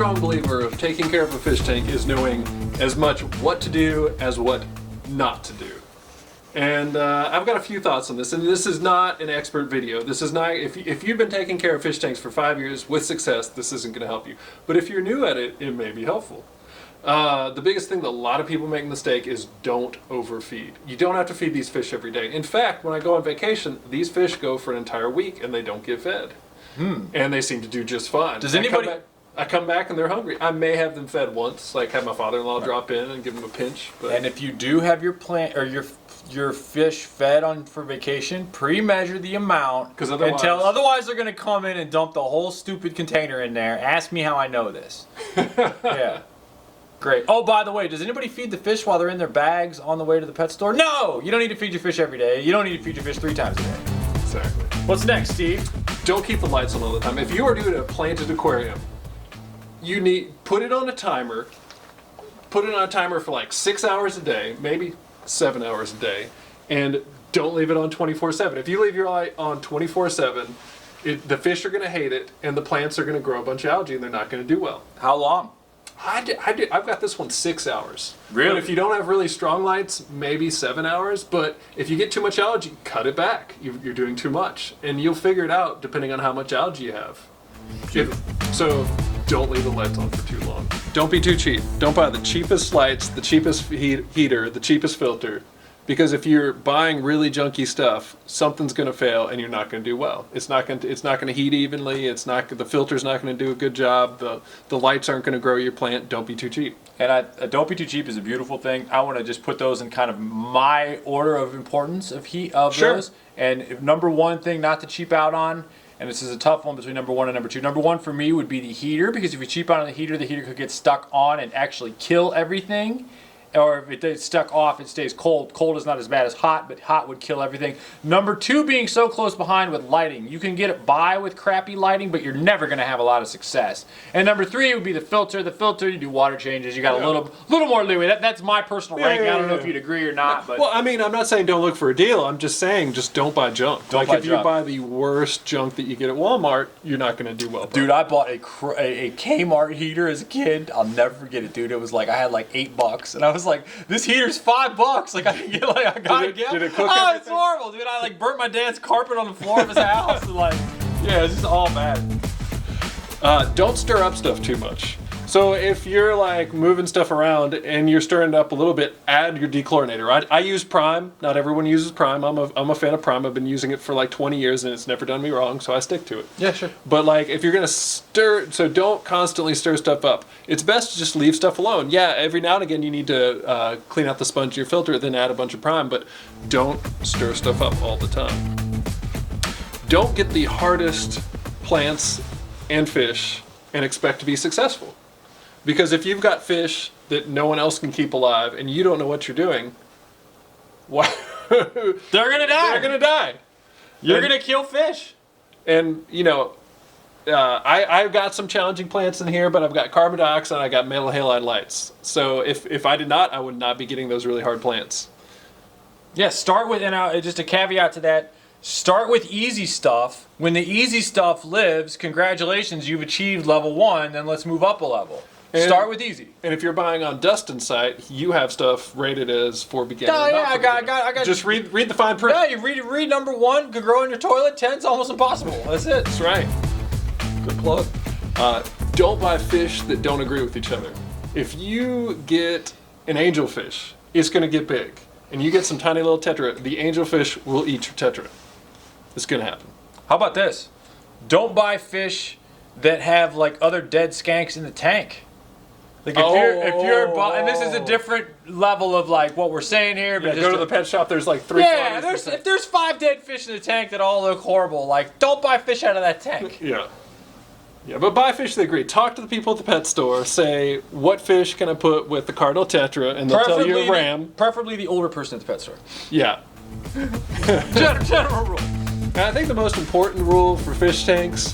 strong believer of taking care of a fish tank is knowing as much what to do as what not to do. And I've got a few thoughts on this, and this is not an expert video. This is not, if you've been taking care of fish tanks for 5 years with success, this isn't going to help you. But if you're new at it, it may be helpful. The biggest thing that a lot of people make a mistake is don't overfeed. You don't have to feed these fish every day. In fact, when I go on vacation, these fish go for an entire week and they don't get fed. And they seem to do just fine. Does anybody... I come back and they're hungry. I may have them fed once, like have my father-in-law drop in and give them a pinch. But... And if you do have your plant or your fish fed on for vacation, pre-measure the amount. Because otherwise they're gonna come in and dump the whole stupid container in there. Ask me how I know this. Yeah. Great. Oh, by the way, does anybody feed the fish while they're in their bags on the way to the pet store? No! You don't need to feed your fish every day. You don't need to feed your fish 3 times a day. Exactly. What's next, Steve? Don't keep the lights on all the time. If you are doing a planted aquarium, you need put it on a timer. Put it on a timer for like 6 hours a day, maybe 7 hours a day, and don't leave it on 24/7. If you leave your light on 24/7, the fish are going to hate it, and the plants are going to grow a bunch of algae, and they're not going to do well. How long? I've got this one 6 hours. Really? But if you don't have really strong lights, maybe 7 hours. But if you get too much algae, cut it back. You're doing too much, and you'll figure it out depending on how much algae you have. So don't leave the lights on for too long. Don't be too cheap. Don't buy the cheapest lights, the cheapest heater, the cheapest filter. Because if you're buying really junky stuff, something's going to fail and you're not going to do well. It's not going to heat evenly. The filter's not going to do a good job. The lights aren't going to grow your plant. Don't be too cheap. And don't be too cheap is a beautiful thing. I want to just put those in kind of my order of importance of those. And number one thing not to cheap out on, and this is a tough one between number 1 and number 2. Number 1 for me would be the heater, because if you cheap out on the heater could get stuck on and actually kill everything. Or if it's stuck off, it stays cold. Cold is not as bad as hot, but hot would kill everything. Number 2 being so close behind with lighting. You can get it by with crappy lighting, but you're never going to have a lot of success. And number 3 would be the filter. The filter, you do water changes. You got a little more leeway. That's my personal ranking. I don't know if you'd agree or not. But well, I mean, I'm not saying don't look for a deal. I'm just saying just don't buy junk. If you buy the worst junk that you get at Walmart, you're not going to do well. Dude, I bought a Kmart heater as a kid. I'll never forget it, dude. It was like I had like $8, and I was like, this heater's $5. Like I gotta get. Did it cook everything? Everything? It's horrible, dude. I like burnt my dad's carpet on the floor of his house. And like, yeah, it's just all bad. Don't stir up stuff too much. So if you're like moving stuff around and you're stirring it up a little bit, add your dechlorinator. I use Prime. Not everyone uses Prime. I'm a fan of Prime. I've been using it for like 20 years and it's never done me wrong, so I stick to it. Yeah, sure. But like if you're gonna stir, so don't constantly stir stuff up. It's best to just leave stuff alone. Yeah, every now and again you need to clean out the sponge of your filter, then add a bunch of Prime, but don't stir stuff up all the time. Don't get the hardest plants and fish and expect to be successful. Because if you've got fish that no one else can keep alive and you don't know what you're doing, they're gonna die. They're gonna die. You're gonna kill fish. And you know, I've got some challenging plants in here, but I've got carbon dioxide and I got metal halide lights. So if I did not, I would not be getting those really hard plants. Yeah, start with, and just a caveat to that, start with easy stuff. When the easy stuff lives, congratulations, you've achieved level 1, then let's move up a level. Start with easy. And if you're buying on Dustin's site, you have stuff rated as for beginner. Oh yeah, I got. Just read the fine print. Yeah, you read number 1, could grow in your toilet. 10's almost impossible. That's it. That's right. Good plug. Don't buy fish that don't agree with each other. If you get an angelfish, it's going to get big. And you get some tiny little tetra, the angelfish will eat your tetra. It's going to happen. How about this? Don't buy fish that have like other dead skanks in the tank. Like if you're and this is a different level of like what we're saying here. But yeah, go to the pet shop. There's like 3. Yeah, if there's 5 dead fish in the tank that all look horrible, like don't buy fish out of that tank. Yeah. Yeah, but buy fish that agree. Talk to the people at the pet store. Say, what fish can I put with the cardinal tetra? And they'll tell you a ram. Preferably the older person at the pet store. Yeah. General rule. And I think the most important rule for fish tanks,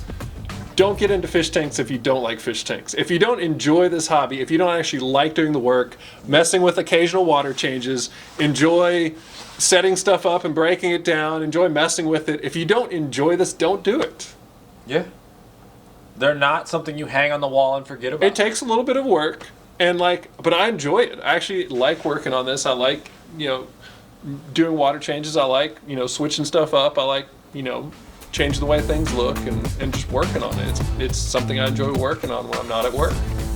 don't get into fish tanks if you don't like fish tanks. If you don't enjoy this hobby, if you don't actually like doing the work, messing with occasional water changes, enjoy setting stuff up and breaking it down, enjoy messing with it. If you don't enjoy this, don't do it. Yeah. They're not something you hang on the wall and forget about. It takes a little bit of work, and but I enjoy it. I actually like working on this. I like, doing water changes. I like, switching stuff up. I like, changing the way things look and just working on it. It's something I enjoy working on when I'm not at work.